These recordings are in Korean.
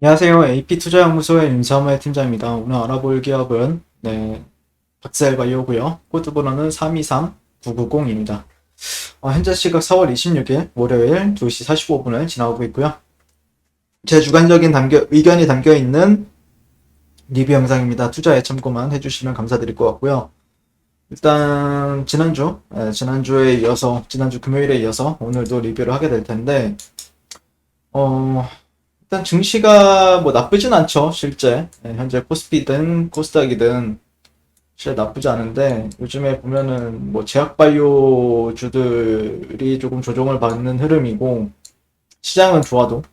안녕하세요. AP투자연구소의 윤사무의 팀장입니다. 오늘 알아볼 기업은 박셀바이오고요. 코드 번호는 323990입니다. 현재 시각 4월 26일 월요일 2시 45분을 지나고 있고요. 제 주관적인 의견이 담겨있는 리뷰 영상입니다. 투자에 참고만 해주시면 감사드릴 것 같고요. 일단 지난주에 이어서 지난주 금요일에 이어서 오늘도 리뷰를 하게 될 텐데 일단 증시가 뭐 나쁘진 않죠, 실제. 현재 코스피든 코스닥이든 실제 나쁘지 않은데, 요즘에 보면은 뭐 제약바이오주들이 조금 조정을 받는 흐름이고, 시장은 좋아도,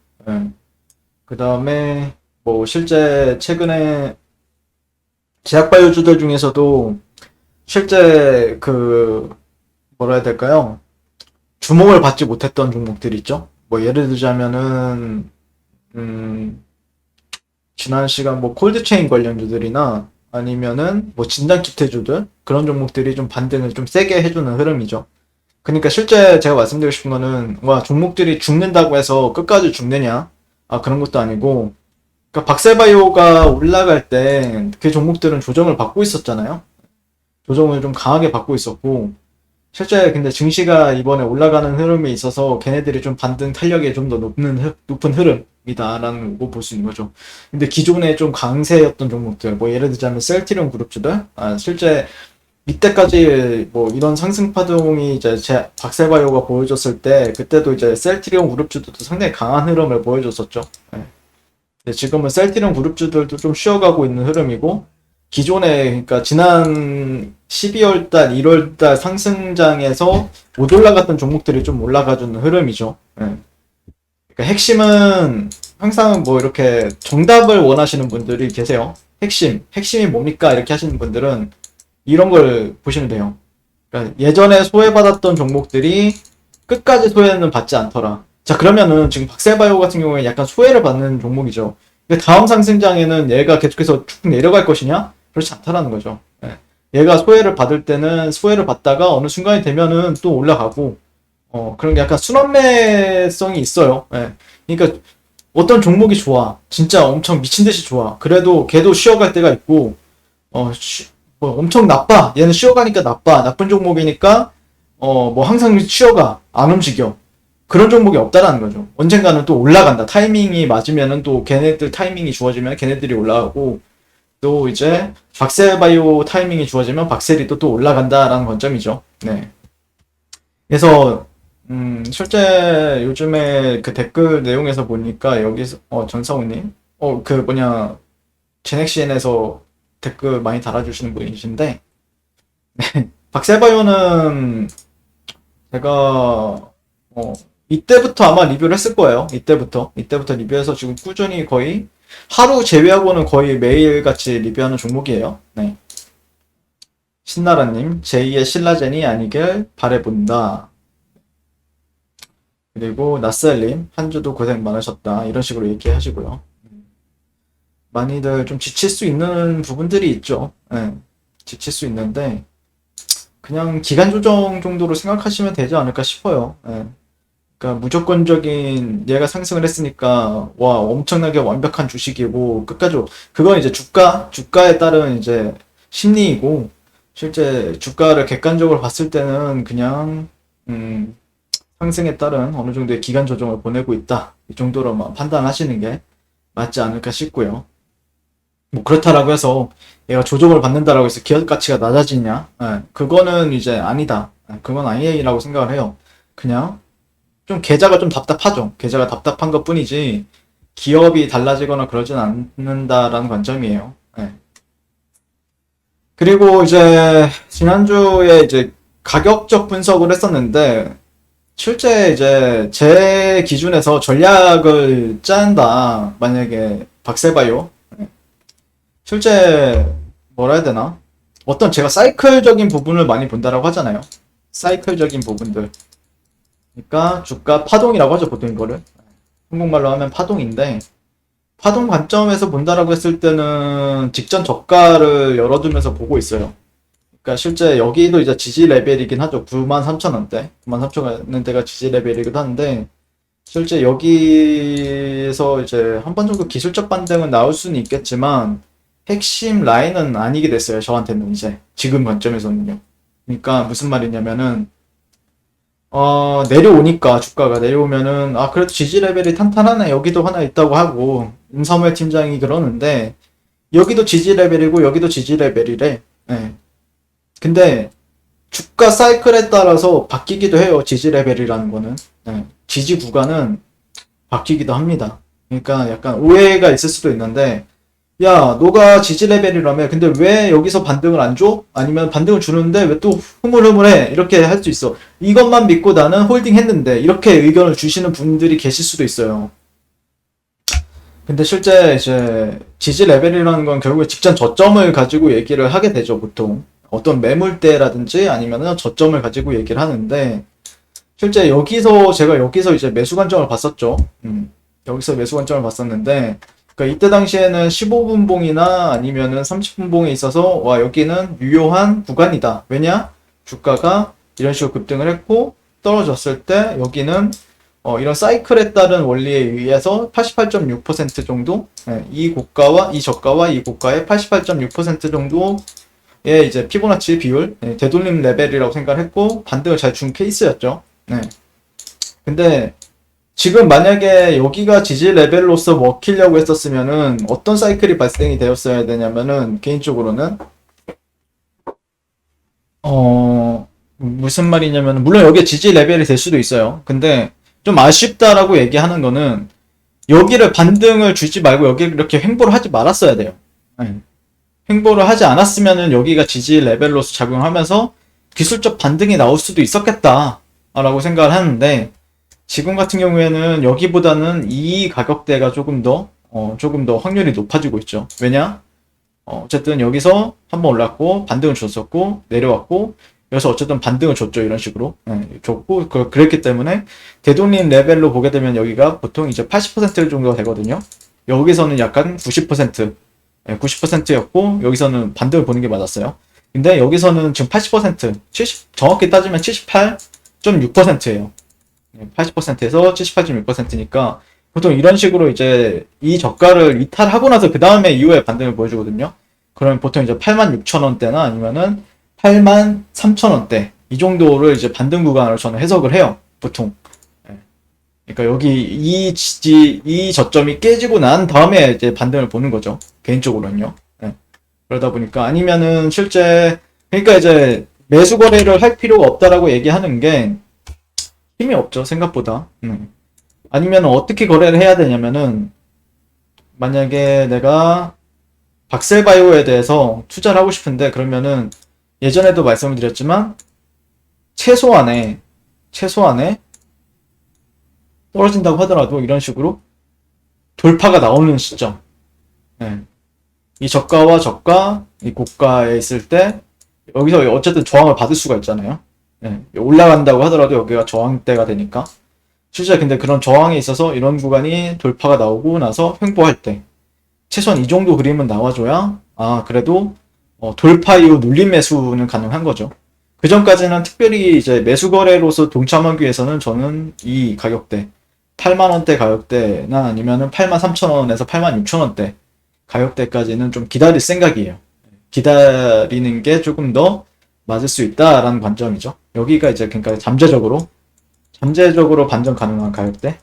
그 다음에 뭐 실제 최근에 제약바이오주들 중에서도 실제 뭐라 해야 될까요? 주목을 받지 못했던 종목들 있죠? 뭐 예를 들자면은 지난 시간 뭐 콜드체인 관련주들이나 아니면은 뭐 진단키트주들 그런 종목들이 좀 반등을 좀 세게 해주는 흐름이죠. 그러니까 실제 제가 말씀드리고 싶은 거는 와 종목들이 죽는다고 해서 끝까지 죽느냐 그런 것도 아니고 그러니까 박셀바이오가 올라갈 때 그 종목들은 조정을 받고 있었잖아요. 조정을 좀 강하게 받고 있었고 실제 근데 증시가 이번에 올라가는 흐름에 있어서 걔네들이 좀 반등 탄력이 좀 더 높은 흐름이다라는 거 볼 수 있는 거죠. 근데 기존에 좀 강세였던 종목들, 뭐 예를 들자면 셀트리온 그룹주들, 실제 이때까지 뭐 이런 상승 파동이 이제 박셀바이오가 보여줬을 때 그때도 이제 셀트리온 그룹주들도 상당히 강한 흐름을 보여줬었죠. 예. 근데 지금은 셀트리온 그룹주들도 좀 쉬어가고 있는 흐름이고 기존에 그러니까 지난 12월 달, 1월 달 상승장에서 못 올라갔던 종목들이 좀 올라가주는 흐름이죠. 예. 그러니까 핵심은 항상 뭐 이렇게 정답을 원하시는 분들이 계세요. 핵심이 뭡니까? 이렇게 하시는 분들은 이런 걸 보시면 돼요. 그러니까 예전에 소외받았던 종목들이 끝까지 소외는 받지 않더라. 자, 그러면은 지금 박셀바이오 같은 경우에 약간 소외를 받는 종목이죠. 근데 다음 상승장에는 얘가 계속해서 쭉 내려갈 것이냐? 그렇지 않다라는 거죠. 예. 얘가 소외를 받을 때는 소외를 받다가 어느 순간이 되면은 또 올라가고, 그런 게 약간 순환매성이 있어요. 예. 그러니까 어떤 종목이 좋아. 진짜 엄청 미친 듯이 좋아. 그래도 걔도 쉬어갈 때가 있고, 뭐 엄청 나빠. 얘는 쉬어가니까 나빠. 나쁜 종목이니까, 뭐 항상 쉬어가. 안 움직여. 그런 종목이 없다라는 거죠. 언젠가는 또 올라간다. 타이밍이 맞으면은 또 걔네들 타이밍이 주어지면 걔네들이 올라가고, 또 이제 박셀바이오 타이밍이 주어지면 박셀이 또 올라간다라는 관점이죠. 네. 그래서 실제 요즘에 그 댓글 내용에서 보니까 여기서 전성우님 제넥시엔에서 댓글 많이 달아주시는 분이신데 박셀바이오는 제가 이때부터 아마 리뷰를 했을 거예요. 이때부터 리뷰해서 지금 꾸준히 거의 하루 제외하고는 거의 매일같이 리뷰하는 종목이에요. 네. 신나라님, 제2의 신라젠이 아니길 바래본다. 그리고 나스알님, 한 주도 고생 많으셨다. 이런 식으로 얘기하시고요. 많이들 좀 지칠 수 있는 부분들이 있죠. 네. 지칠 수 있는데, 그냥 기간 조정 정도로 생각하시면 되지 않을까 싶어요. 네. 그러니까 무조건적인 얘가 상승을 했으니까 와 엄청나게 완벽한 주식이고 끝까지 그건 이제 주가에 따른 이제 심리이고 실제 주가를 객관적으로 봤을 때는 그냥 상승에 따른 어느 정도의 기간 조정을 보내고 있다 이 정도로만 판단하시는 게 맞지 않을까 싶고요. 뭐 그렇다라고 해서 얘가 조정을 받는다라고 해서 기업 가치가 낮아지냐? 그거는 이제 아니다. 그건 아니라고 생각을 해요. 그냥 좀 계좌가 좀 답답하죠. 계좌가 답답한 것 뿐이지 기업이 달라지거나 그러진 않는다라는 관점이에요. 네. 그리고 이제 지난주에 이제 가격적 분석을 했었는데 실제 이제 제 기준에서 전략을 짠다. 만약에 박셀바이오 실제 뭐라 해야 되나? 어떤 제가 사이클적인 부분을 많이 본다라고 하잖아요. 사이클적인 부분들. 그러니까 주가 파동이라고 하죠, 보통 이거를. 한국말로 하면 파동인데 파동 관점에서 본다라고 했을 때는 직전 저가를 열어두면서 보고 있어요. 그러니까 실제 여기도 이제 지지 레벨이긴 하죠. 93,000원대. 93,000원대가 지지 레벨이기도 한데 실제 여기에서 이제 한 번 정도 기술적 반등은 나올 수는 있겠지만 핵심 라인은 아니게 됐어요. 저한테는 이제 지금 관점에서는요. 그러니까 무슨 말이냐면은 내려오니까 주가가 내려오면은 그래도 지지 레벨이 탄탄하네 여기도 하나 있다고 하고 임사무엘 팀장이 그러는데 여기도 지지 레벨이고 여기도 지지 레벨이래. 예. 근데 주가 사이클에 따라서 바뀌기도 해요. 지지 레벨이라는 거는. 예. 지지 구간은 바뀌기도 합니다. 그러니까 약간 오해가 있을 수도 있는데 야, 너가 지지 레벨이라며. 근데 왜 여기서 반등을 안 줘? 아니면 반등을 주는데 왜 또 흐물흐물해? 이렇게 할 수 있어. 이것만 믿고 나는 홀딩 했는데. 이렇게 의견을 주시는 분들이 계실 수도 있어요. 근데 실제 이제 지지 레벨이라는 건 결국에 직전 저점을 가지고 얘기를 하게 되죠, 보통. 어떤 매물대라든지 아니면은 저점을 가지고 얘기를 하는데, 실제 제가 여기서 이제 매수 관점을 봤었죠. 여기서 매수 관점을 봤었는데, 그러니까 이때 당시에는 15분 봉이나 아니면은 30분 봉에 있어서 와 여기는 유효한 구간이다. 왜냐? 주가가 이런 식으로 급등을 했고 떨어졌을 때 여기는 이런 사이클에 따른 원리에 의해서 88.6% 정도 이 고가와 이 저가와 이 고가의 88.6% 정도의 이제 피보나치 비율 되돌림 레벨이라고 생각을 했고 반등을 잘 준 케이스였죠. 네. 근데 지금 만약에 여기가 지지 레벨로서 먹히려고 했었으면은 어떤 사이클이 발생이 되었어야 되냐면은 개인적으로는 무슨 말이냐면 물론 여기에 지지 레벨이 될 수도 있어요. 근데 좀 아쉽다라고 얘기하는 거는 여기를 반등을 주지 말고 여기를 이렇게 횡보를 하지 말았어야 돼요. 네. 횡보를 하지 않았으면은 여기가 지지 레벨로서 작용하면서 기술적 반등이 나올 수도 있었겠다라고 생각을 하는데 지금 같은 경우에는 여기보다는 이 가격대가 조금 더 확률이 높아지고 있죠. 왜냐? 어쨌든 여기서 한번 올랐고, 반등을 줬었고, 내려왔고, 여기서 어쨌든 반등을 줬죠. 이런 식으로. 줬고, 그랬기 때문에, 되돌림 레벨로 보게 되면 여기가 보통 이제 80% 정도 되거든요. 여기서는 약간 90%, 90%였고, 여기서는 반등을 보는 게 맞았어요. 근데 여기서는 지금 80%, 정확히 따지면 78.6%예요. 80%에서 78.6%니까 보통 이런 식으로 이제 이 저가를 이탈하고 나서 그 다음에 이후에 반등을 보여주거든요. 그러면 보통 이제 86,000원대나 아니면은 83,000원대 이 정도를 이제 반등 구간으로 저는 해석을 해요. 보통. 그러니까 여기 이 저점이 깨지고 난 다음에 이제 반등을 보는 거죠. 개인적으로는요. 그러다 보니까 아니면은 실제 그러니까 이제 매수 거래를 할 필요가 없다라고 얘기하는 게 힘이 없죠, 생각보다. 아니면 어떻게 거래를 해야 되냐면은, 만약에 내가 박셀바이오에 대해서 투자를 하고 싶은데, 그러면은, 예전에도 말씀을 드렸지만, 최소한에 떨어진다고 하더라도 이런 식으로 돌파가 나오는 시점. 이 저가와 저가, 이 고가에 있을 때, 여기서 어쨌든 저항을 받을 수가 있잖아요. 올라간다고 하더라도 여기가 저항대가 되니까. 실제 근데 그런 저항에 있어서 이런 구간이 돌파가 나오고 나서 횡보할 때 최소한 이 정도 그림은 나와줘야 그래도 돌파 이후 눌림 매수는 가능한 거죠. 그 전까지는 특별히 이제 매수 거래로서 동참하기 위해서는 저는 이 가격대 8만원대 가격대나 아니면은 83,000원에서 86,000원대 가격대까지는 좀 기다릴 생각이에요. 기다리는 게 조금 더 맞을 수 있다라는 관점이죠. 여기가 이제 그러니까 잠재적으로 반전 가능한 가격대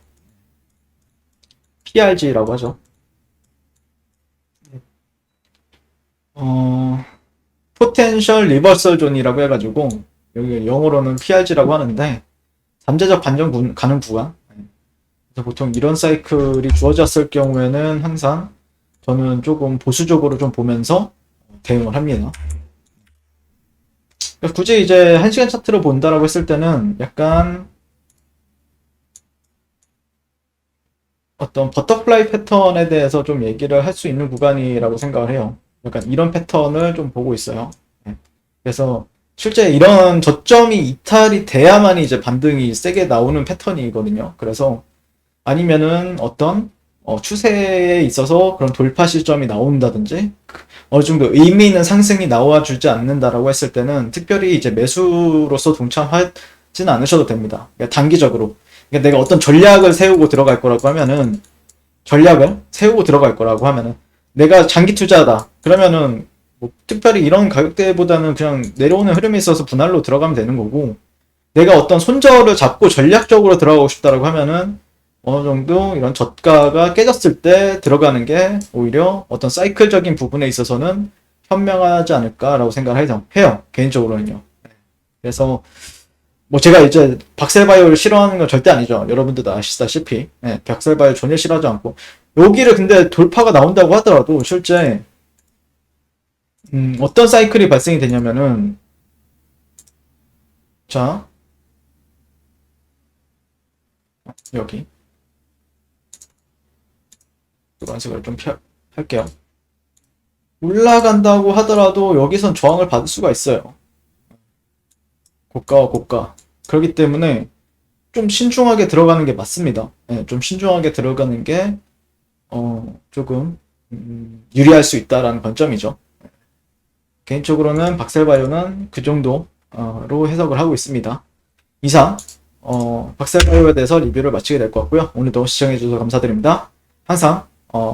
PRG라고 하죠. 포텐셜 리버설 존이라고 해가지고 여기 영어로는 PRG라고 하는데 잠재적 반전 가능 구간. 그래서 보통 이런 사이클이 주어졌을 경우에는 항상 저는 조금 보수적으로 좀 보면서 대응을 합니다. 굳이 이제 1시간 차트로 본다라고 했을 때는 약간 어떤 버터플라이 패턴에 대해서 좀 얘기를 할 수 있는 구간이라고 생각을 해요. 약간 이런 패턴을 좀 보고 있어요. 그래서 실제 이런 저점이 이탈이 돼야만 이제 반등이 세게 나오는 패턴이거든요. 그래서 아니면은 어떤 추세에 있어서 그런 돌파 시점이 나온다든지 어느 정도 의미 있는 상승이 나와주지 않는다라고 했을 때는 특별히 이제 매수로서 동참하지는 않으셔도 됩니다. 그러니까 단기적으로 그러니까 내가 어떤 전략을 세우고 들어갈 거라고 하면은, 전략을 세우고 들어갈 거라고 하면은, 내가 장기 투자다. 그러면은, 뭐 특별히 이런 가격대보다는 그냥 내려오는 흐름에 있어서 분할로 들어가면 되는 거고, 내가 어떤 손절을 잡고 전략적으로 들어가고 싶다라고 하면은, 어느 정도 이런 저가가 깨졌을 때 들어가는 게 오히려 어떤 사이클적인 부분에 있어서는 현명하지 않을까라고 생각을 해요. 개인적으로는요. 그래서 뭐 제가 이제 박셀바이오를 싫어하는 건 절대 아니죠. 여러분들도 아시다시피. 네, 박셀바이오 전혀 싫어하지 않고. 여기를 근데 돌파가 나온다고 하더라도 실제 어떤 사이클이 발생이 되냐면은 자 여기 노란색을 좀 할게요. 올라간다고 하더라도 여기선 저항을 받을 수가 있어요. 고가와 고가. 그렇기 때문에 좀 신중하게 들어가는 게 맞습니다. 네, 좀 신중하게 들어가는 게 조금 유리할 수 있다라는 관점이죠. 개인적으로는 박셀바이오는 그 정도로 해석을 하고 있습니다. 이상 박셀바이오에 대해서 리뷰를 마치게 될 것 같고요. 오늘도 시청해주셔서 감사드립니다. 항상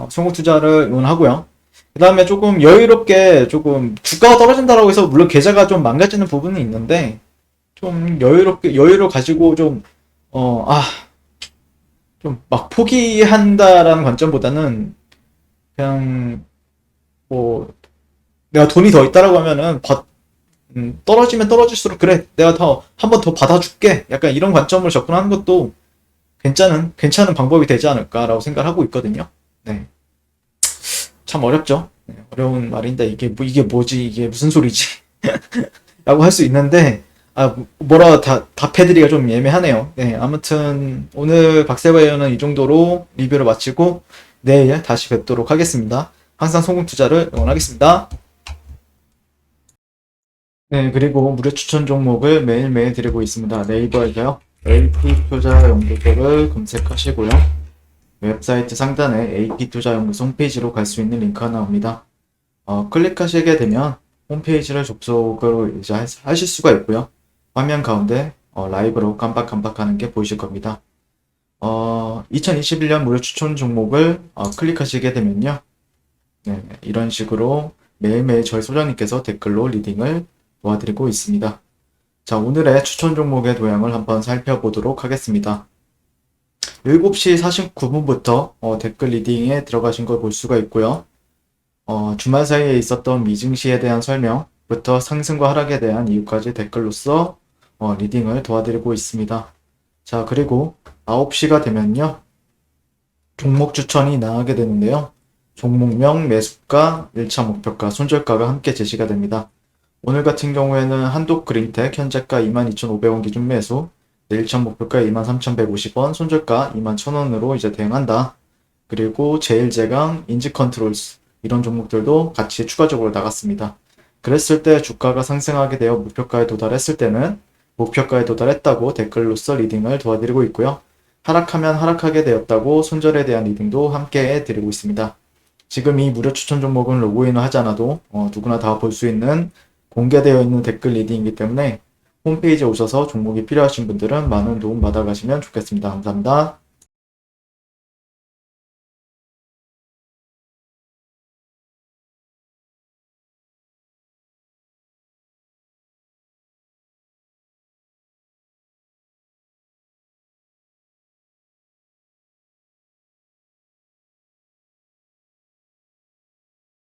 송호투자를 응원하고요. 그 다음에 조금 여유롭게 조금 주가가 떨어진다라고 해서 물론 계좌가 좀 망가지는 부분이 있는데 좀 여유를 가지고 좀 막 포기한다라는 관점보다는 그냥 뭐 내가 돈이 더 있다라고 하면은 떨어지면 떨어질수록 그래 내가 더 한 번 더 받아줄게 약간 이런 관점으로 접근하는 것도 괜찮은 방법이 되지 않을까라고 생각을 하고 있거든요. 네. 참 어렵죠. 네, 어려운 말인데 이게 뭐지 이게 무슨 소리지 라고 할 수 있는데 뭐라 답해드리기가 좀 애매하네요. 네, 아무튼 오늘 박세바이어는 이 정도로 리뷰를 마치고 내일 다시 뵙도록 하겠습니다. 항상 송금투자를 응원하겠습니다. 네, 그리고 무료 추천 종목을 매일매일 드리고 있습니다. 네이버에서요. AP투자연구소를 검색하시고요. 웹사이트 상단에 AP투자연구소 홈페이지로 갈 수 있는 링크가 나옵니다. 클릭하시게 되면 홈페이지를 접속으로 이제 하실 수가 있고요. 화면 가운데 라이브로 깜빡깜빡하는 게 보이실 겁니다. 2021년 무료 추천 종목을 클릭하시게 되면요. 네, 이런 식으로 매일매일 저희 소장님께서 댓글로 리딩을 도와드리고 있습니다. 자, 오늘의 추천 종목의 도형을 한번 살펴보도록 하겠습니다. 7시 49분부터 댓글 리딩에 들어가신 걸 볼 수가 있고요. 주말 사이에 있었던 미증시에 대한 설명부터 상승과 하락에 대한 이유까지 댓글로서 리딩을 도와드리고 있습니다. 자, 그리고 9시가 되면요. 종목 추천이 나가게 되는데요. 종목명, 매수가, 1차 목표가, 손절가가 함께 제시가 됩니다. 오늘 같은 경우에는 한독그린텍 현재가 22,500원 기준 매수, 1차 목표가 23,150원, 손절가 21,000원으로 이제 대응한다. 그리고 제일제강, 인지컨트롤스 이런 종목들도 같이 추가적으로 나갔습니다. 그랬을 때 주가가 상승하게 되어 목표가에 도달했을 때는 목표가에 도달했다고 댓글로서 리딩을 도와드리고 있고요. 하락하면 하락하게 되었다고 손절에 대한 리딩도 함께 드리고 있습니다. 지금 이 무료 추천 종목은 로그인을 하지 않아도 누구나 다 볼 수 있는 공개되어 있는 댓글 리딩이기 때문에 홈페이지에 오셔서 종목이 필요하신 분들은 많은 도움 받아가시면 좋겠습니다. 감사합니다.